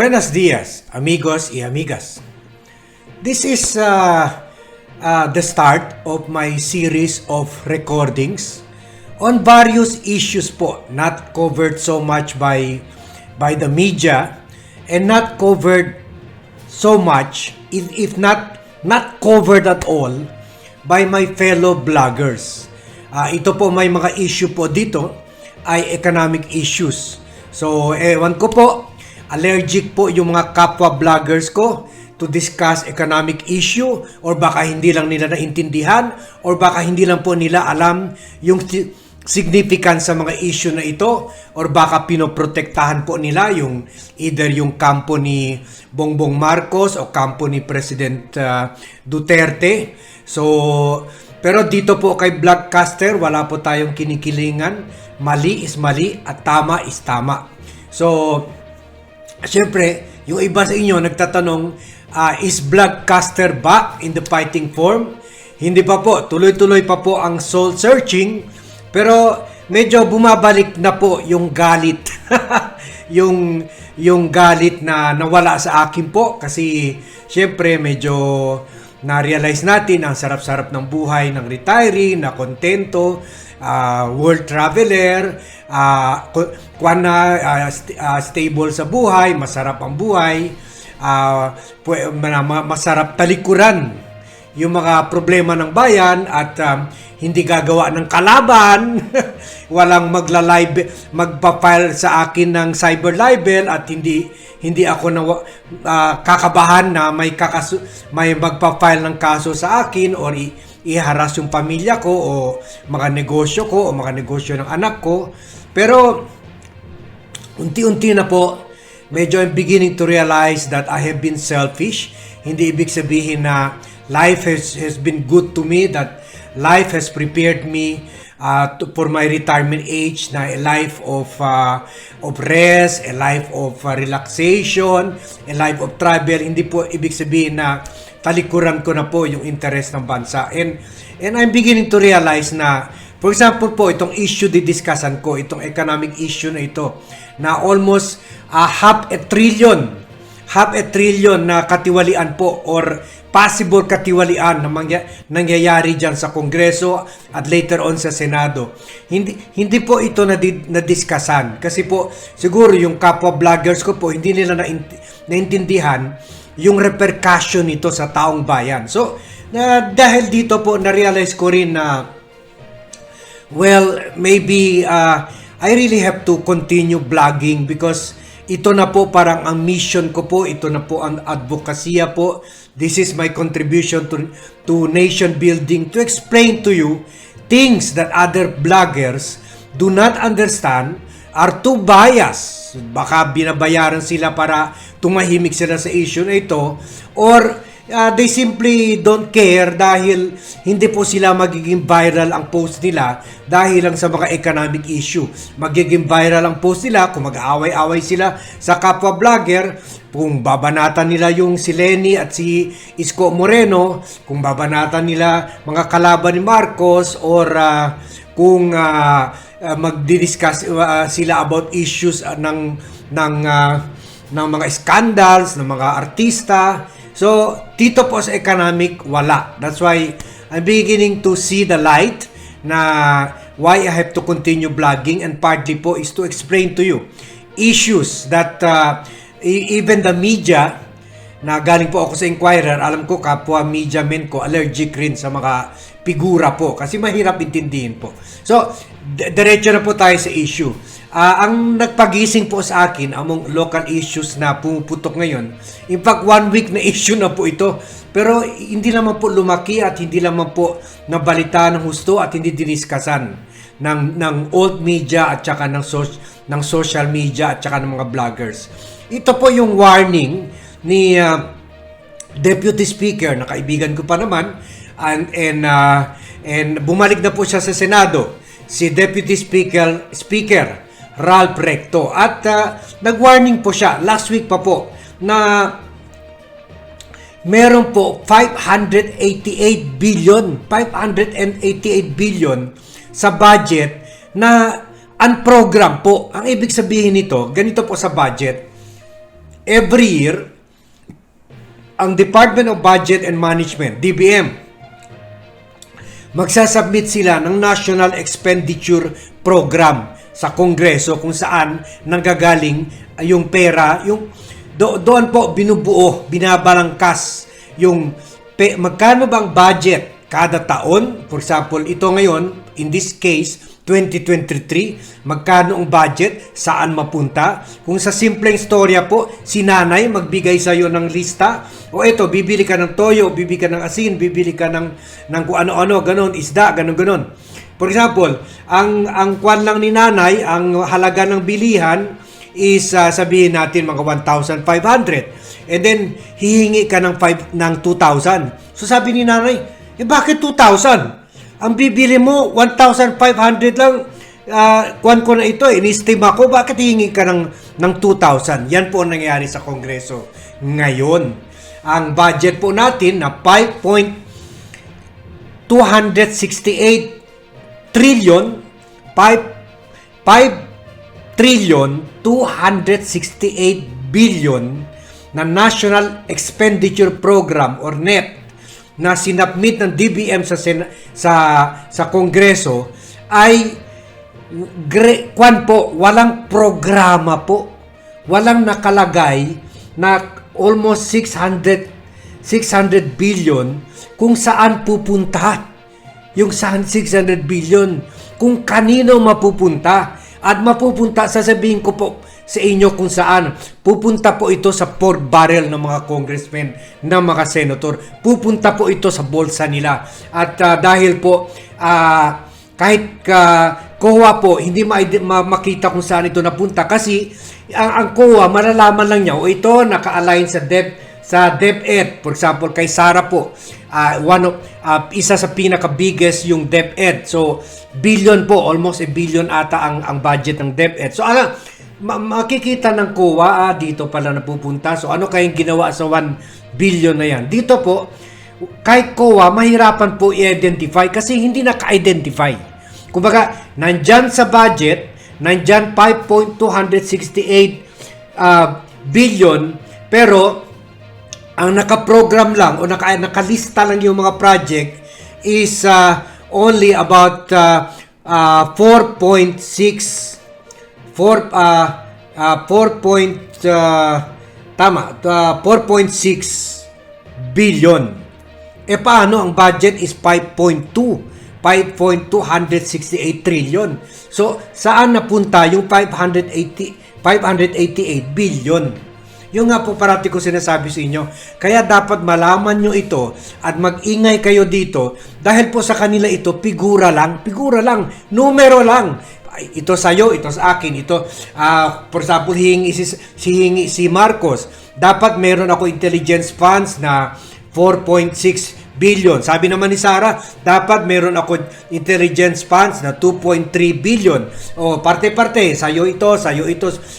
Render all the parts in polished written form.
Buenos dias, amigos y amigas. This is the start of my series of recordings on various issues po, not covered so much by the media and not covered so much, if not covered at all, by my fellow bloggers. Ito po, may mga issue po dito ay economic issues. So, ewan ko po, allergic po yung mga kapwa vloggers ko to discuss economic issue, or baka hindi lang nila naintindihan, or baka hindi lang po nila alam yung significance sa mga issue na ito, or baka pinoprotektahan po nila yung either yung kampo ni Bongbong Marcos o kampo ni President Duterte. So, pero dito po kay Vlogcaster, wala po tayong kinikilingan. Mali is mali at tama is tama. So, siyempre, yung iba sa inyo nagtatanong, is Vlogcaster back in the fighting form? Hindi pa po. Tuloy-tuloy pa po ang soul searching. Pero medyo bumabalik na po yung galit. yung galit na nawala sa akin po. Kasi siyempre medyo na-realize natin ang sarap-sarap ng buhay ng retiree, na kontento, world traveler, stable sa buhay, masarap ang buhay, masarap talikuran yung mga problema ng bayan at hindi gagawa ng kalaban, walang magpa-file sa akin ng cyber libel at hindi ako kakabahan na may magpa-file ng kaso sa akin or iharas yung pamilya ko o mga negosyo ko o mga negosyo ng anak ko. Pero unti-unti na po, medyo I'm beginning to realize that I have been selfish. Hindi ibig sabihin na life has been good to me, that life has prepared me for my retirement age, na a life of rest, a life of relaxation, a life of travel. Hindi po ibig sabihin na talikuran ko na po yung interest ng bansa. And I'm beginning to realize na, for example po, itong issue didiscussan ko, itong economic issue na ito, na almost half a trillion na katiwalian po or possible katiwalian na nangyayari dyan sa Kongreso at later on sa Senado. Hindi po ito na-discussan kasi po siguro yung kapwa vloggers ko po hindi nila naintindihan yung repercussion nito sa taong bayan. So, dahil dito po na-realize ko rin na well, maybe I really have to continue vlogging because ito na po parang ang mission ko po, ito na po ang advokasya po. This is my contribution to nation building, to explain to you things that other bloggers do not understand, are too biased. Baka binabayaran sila para tumahimik sila sa issue na ito, or they simply don't care dahil hindi po sila magiging viral ang post nila dahil lang sa mga economic issue. Magiging viral ang post nila kung mag-aaway-away sila sa kapwa vlogger, kung babanatan nila yung si Lenny at si Isko Moreno, kung babanatan nila mga kalaban ni Marcos, or kung magdi-discuss sila about issues ng mga scandals ng mga artista. So, dito po sa economic, wala. That's why I'm beginning to see the light na why I have to continue vlogging, and partly po is to explain to you issues that even the media, na galing po ako sa Inquirer, alam ko kapwa media men ko, allergic rin sa mga figura po kasi mahirap intindihin po. So, diretso na po tayo sa issue. Ang nagpagising po sa akin among local issues na pumuputok ngayon, in fact 1 week na issue na po ito, pero hindi naman po lumaki at hindi naman po nabalita ng husto at hindi diniskasan ng old media at saka ng social media at saka ng mga vloggers. Ito po yung warning ni Deputy Speaker, na kaibigan ko pa naman, and bumalik na po siya sa Senado, si Deputy Speaker Ralph Recto, at nag-warning po siya last week pa po na meron po 588 billion sa budget na unprogram po. Ang ibig sabihin nito, ganito po sa budget, every year, ang Department of Budget and Management, DBM, magsasubmit sila ng National Expenditure Program sa Kongreso kung saan nanggagaling yung pera, yung doon po binubuo, binabalangkas yung magkano bang budget kada taon. For example, ito ngayon, in this case, 2023, magkano ang budget, saan mapunta. Kung sa simpleng storya po, si nanay magbigay sa iyo ng lista, o eto, bibili ka ng toyo, bibili ka ng asin, bibili ka ng kung ano-ano, ganon, isda, ganon. For example, ang kwan lang ni nanay, ang halaga ng bilihan is sabihin natin mga 1,500. And then, hihingi ka ng 2,000. So sabi ni nanay, bakit 2,000? Ang bibili mo, 1,500 lang, kuwan ko na ito, in-estima ko, bakit hihingi ka ng 2,000? Yan po ang nangyayari sa Kongreso ngayon. Ang budget po natin na 5.268 trillion, 5 trillion 268 billion na National Expenditure Program or NEP na sinabmit ng DBM sa Kongreso ay walang programa po. Walang nakalagay na almost 600 billion kung saan pupunta. Yung 600 billion kung kanino mapupunta. At mapupunta, sasabihin ko po sa inyo kung saan. Pupunta po ito sa pork barrel ng mga congressmen, ng mga senator. Pupunta po ito sa bulsa nila. At dahil po, kahit COA po, hindi makita kung saan ito napunta. Kasi ang COA, malalaman lang niya, ito naka-align sa DepEd. For example, kay Sara po, isa sa pinaka-biggest yung DepEd. So, billion po, almost a billion ata ang budget ng DepEd. So, makikita ng COA, dito pala napupunta. So, ano kayang ginawa sa 1 billion na yan? Dito po, kahit COA, mahirapan po i-identify kasi hindi naka-identify. Kumbaga, nandyan sa budget, nandyan 5.268 billion, pero ang nakaprogram lang o nakalista lang yung mga project is only about 4.6 billion. Paano ang budget is 5.268 trillion. So saan napunta yung 588 billion? Yung nga po parati ko sinasabi sa inyo. Kaya dapat malaman nyo ito at mag-ingay kayo dito dahil po sa kanila ito figura lang, numero lang. Ito sa'yo, ito sa akin, ito, for example, hihingi si Marcos. Dapat meron ako intelligence funds na 4.6 billion. Sabi naman ni Sara, dapat meron ako intelligence funds na 2.3 billion. O, parte-parte, sa'yo ito.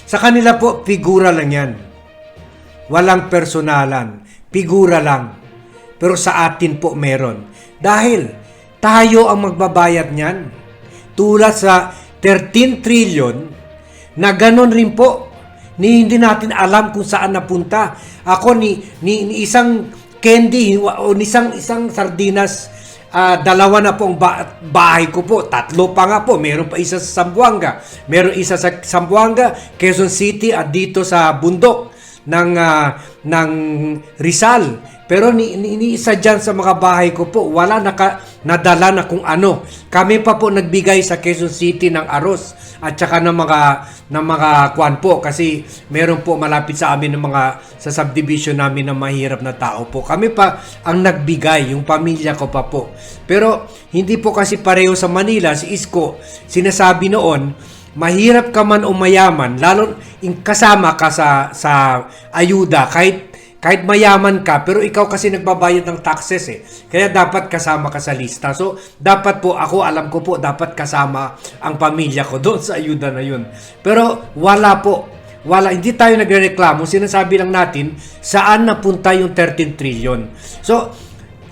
Sa kanila po, figura lang yan. Walang personalan. Figura lang. Pero sa atin po meron. Dahil tayo ang magbabayad niyan. Tulad sa 13 trillion na ganon rin po. Hindi natin alam kung saan napunta. Ako ni isang candy o isang sardinas, dalawa na po ang bahay ko po. Tatlo pa nga po. Meron pa isa sa Zamboanga. Meron isa sa Zamboanga, Quezon City at dito sa bundok ng Rizal. Pero ni isa dyan sa mga bahay ko po, wala nadala na kung ano. Kami pa po nagbigay sa Quezon City ng aros at saka ng mga kwan po kasi meron po malapit sa amin ng mga sa subdivision namin na mahirap na tao po. Kami pa ang nagbigay, yung pamilya ko pa po. Pero hindi po kasi pareho sa Manila. Si Isko, sinasabi noon, mahirap ka man o mayaman, lalo kasama ka sa ayuda, kahit mayaman ka, pero ikaw kasi nagbabayad ng taxes eh. Kaya dapat kasama ka sa lista. So, dapat po, alam ko po, dapat kasama ang pamilya ko doon sa ayuda na yun. Pero wala po. Hindi tayo nagrereklamo. Sinasabi lang natin saan napunta yung 13 trillion. So,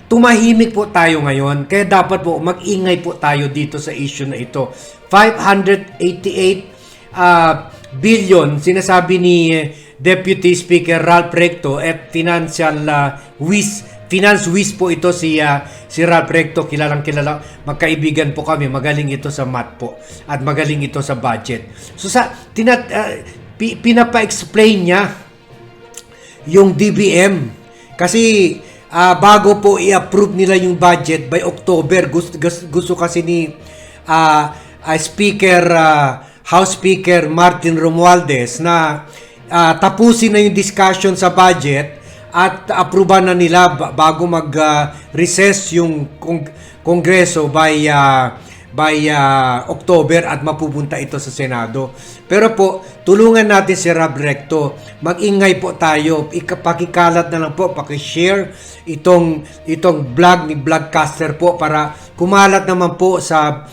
tumahimik po tayo ngayon. Kaya dapat po, mag-ingay po tayo dito sa issue na ito. 588 billion, sinasabi Deputy Speaker Ralph Recto at Finance Whiz po ito si Ralph Recto, kilalang magkaibigan po kami, magaling ito sa math po at magaling ito sa budget. So pinapa-explain niya yung DBM kasi bago po i-approve nila yung budget by October, gusto kasi ni House Speaker Martin Romualdez na tapusin na yung discussion sa budget at aproban na nila bago mag-recess yung Kongreso by October at mapupunta ito sa Senado. Pero po, tulungan natin si Ralph Recto. Mag-ingay po tayo. Pakikalat na lang po, pakishare itong vlog ni Vlogcaster po para kumalat naman po sa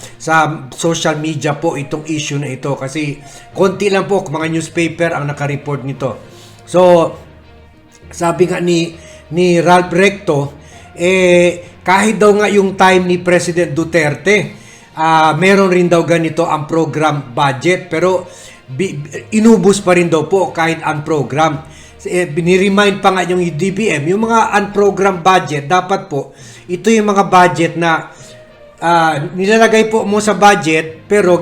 social media po itong issue na ito. Kasi konti lang po, mga newspaper ang nakareport nito. So, sabi nga ni Ralph Recto, kahit daw nga yung time ni President Duterte, meron rin daw ganito ang program budget, pero inubos pa rin daw po kahit unprogram. Biniremind pa nga yung DBM, yung mga unprogram budget, dapat po, ito yung mga budget na nilalagay po mo sa budget, pero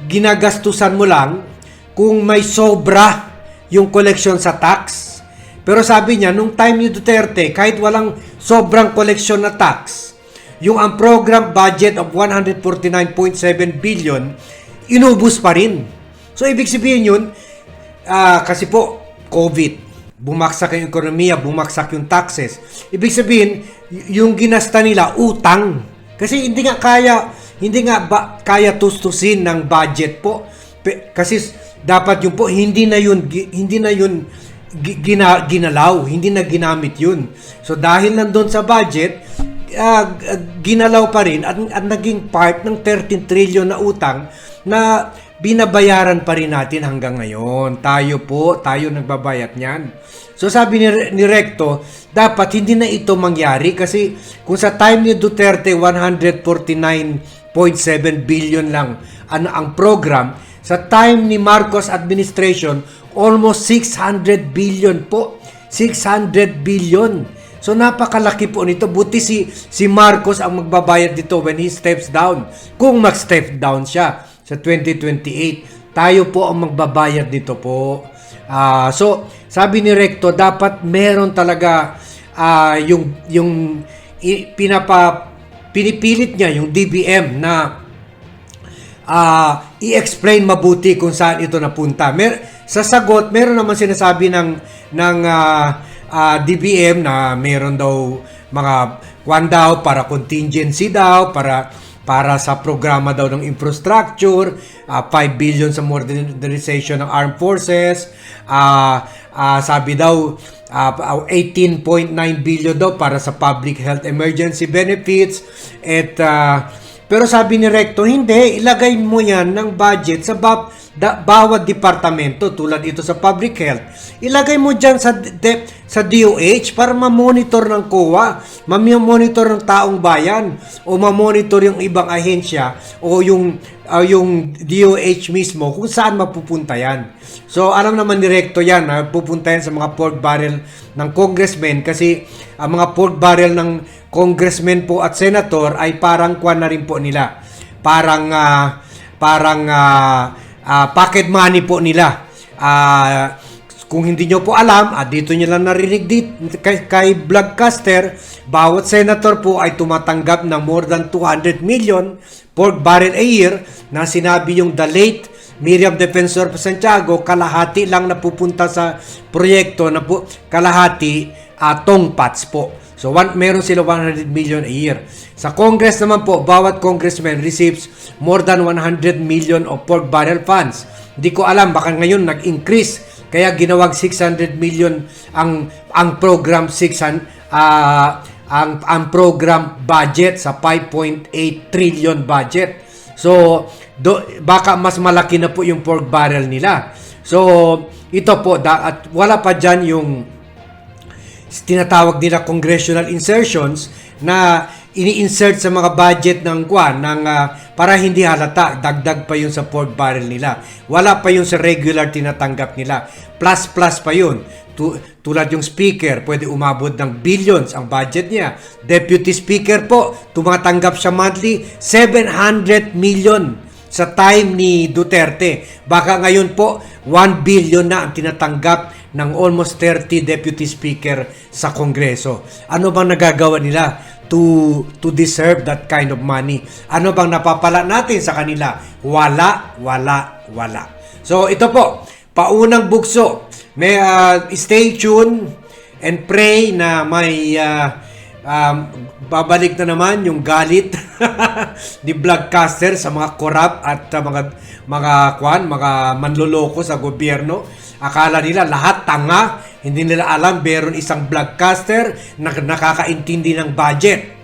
ginagastusan mo lang kung may sobra yung collection sa tax. Pero sabi niya, nung time ni Duterte, kahit walang sobrang collection na tax, yung ang program budget of 149.7 billion, inubos pa rin. So, ibig sabihin yun, kasi po, COVID, bumagsak yung ekonomiya, bumagsak yung taxes. Ibig sabihin, yung ginasta nila, utang. Kasi hindi nga kaya tustusin ng budget po. Kasi dapat yun po, hindi na yun ginalaw, hindi na ginamit yun. So dahil nandun sa budget, ginalaw pa rin at naging part ng 13 trillion na utang na binabayaran pa rin natin hanggang ngayon. Tayo nagbabayad niyan. So sabi ni Recto, dapat hindi na ito mangyari kasi kung sa time ni Duterte 149.7 billion lang ang program, sa time ni Marcos administration almost 600 billion po. 600 billion. So napakalaki po nito. Buti si Marcos ang magbabayad dito when he steps down. Kung mag-step down siya sa 2028, tayo po ang magbabayad dito po. So sabi ni Recto, dapat meron talaga pinipilit niya yung DBM na i-explain mabuti kung saan ito napunta. Sa sagot, meron naman sinasabi ng DBM na meron daw mga daw para contingency daw, para sa programa daw ng infrastructure, 5 billion sa modernization ng armed forces, sabi daw 18.9 billion daw para sa public health emergency benefits, pero sabi ni Recto, hindi, ilagay mo yan ng budget sa bawat departamento tulad ito sa public health. Ilagay mo dyan sa DOH para ma-monitor ng COA, ma-monitor ng taong bayan, o ma-monitor yung ibang ahensya o yung DOH mismo kung saan mapupunta yan. So alam naman ni Recto yan, pupunta yan sa mga pork barrel ng congressmen kasi ang mga pork barrel ng congressmen po at senator ay parang kwan na rin po nila. Parang pocket money po nila. Kung hindi nyo po alam, dito nyo lang narinig kay Vlogcaster, bawat senator po ay tumatanggap ng more than 200 million pork barrel a year na sinabi yung the late Miriam Defensor Santiago, kalahati lang napupunta sa proyekto na po, kalahati tongpats po. So meron sila 100 million a year. Sa Congress naman po, bawat congressman receives more than 100 million of pork barrel funds. Hindi ko alam, baka ngayon nag-increase, kaya ginawag 600 million ang program 600 ang program budget sa 5.8 trillion budget. So baka mas malaki na po yung pork barrel nila. So ito po at wala pa diyan yung tinatawag nila congressional insertions na ini-insert sa mga budget ng para hindi halata, dagdag pa yun sa pork barrel nila. Wala pa yun sa regular tinatanggap nila. Plus pa yun. Tulad yung speaker, pwede umabot ng billions ang budget niya. Deputy speaker po, tumatanggap siya monthly 700 million sa time ni Duterte. Baka ngayon po 1 billion na ang tinatanggap ng almost 30 deputy speaker sa Kongreso. Ano bang nagagawa nila to deserve that kind of money? Ano bang napapala natin sa kanila? Wala. So ito po, paunang bugso. May stay tuned and pray na may babalik na naman yung galit ni Vlogcaster sa mga corrupt at mga manloloko sa gobyerno. Akala nila lahat tanga, hindi nila alam meron isang Vlogcaster na nakakaintindi ng budget.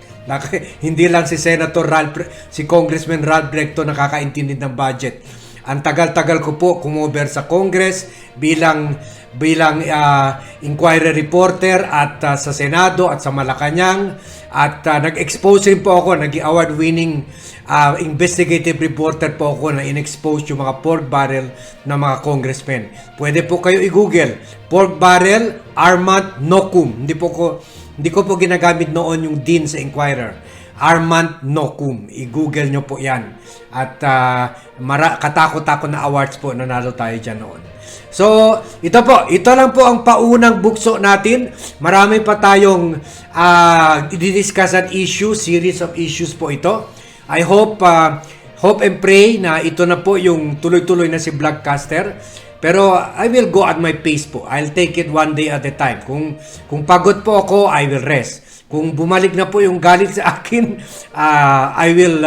Hindi lang si si Congressman Ralph Recto nakakaintindi ng budget. Ang tagal-tagal ko po kumover sa Congress bilang inquiry reporter at sa Senado at sa Malacanang at nag-expose rin po ako, naging award-winning investigative reporter po ako na in-expose yung mga pork barrel na mga congressmen. Pwede po kayo i-google pork barrel Armand Nocum. Hindi ko po ginagamit noon yung Dean sa Inquirer. Armand Nocum. I-google nyo po yan. At katakot-takot na awards po nanalo tayo dyan noon. So, ito lang po ang paunang bukso natin. Marami pa tayong i-discussan series of issues po ito. I hope and pray na ito na po yung tuloy-tuloy na si Vlogcaster. Pero I will go at my pace po. I'll take it one day at a time. Kung pagod po ako, I will rest. Kung bumalik na po yung galit sa akin, I will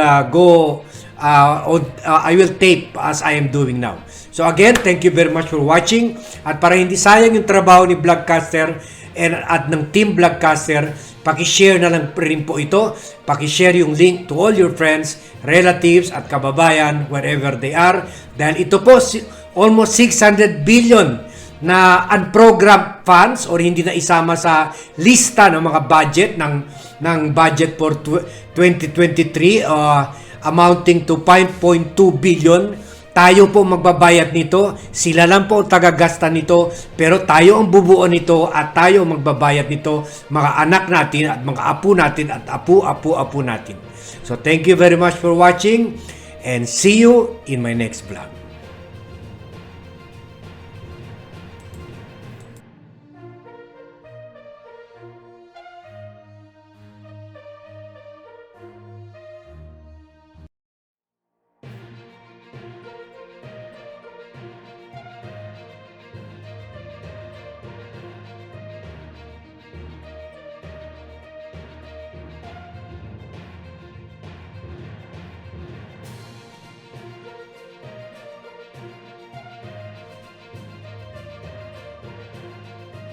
I will tape as I am doing now. So again, thank you very much for watching. At para hindi sayang yung trabaho ni Vlogcaster at ng Team Vlogcaster, paki-share na lang rin po ito. Paki-share yung link to all your friends, relatives at kababayan wherever they are. Dahil ito po almost 600 billion na unprogrammed funds or hindi na isama sa lista ng mga budget ng budget for 2023 amounting to 5.2 billion. Tayo po magbabayad nito, sila lang po tagagasta nito, pero tayo ang bubuo nito at tayo magbabayad nito, mga anak natin at mga apo natin at apo natin. So thank you very much for watching and see you in my next vlog.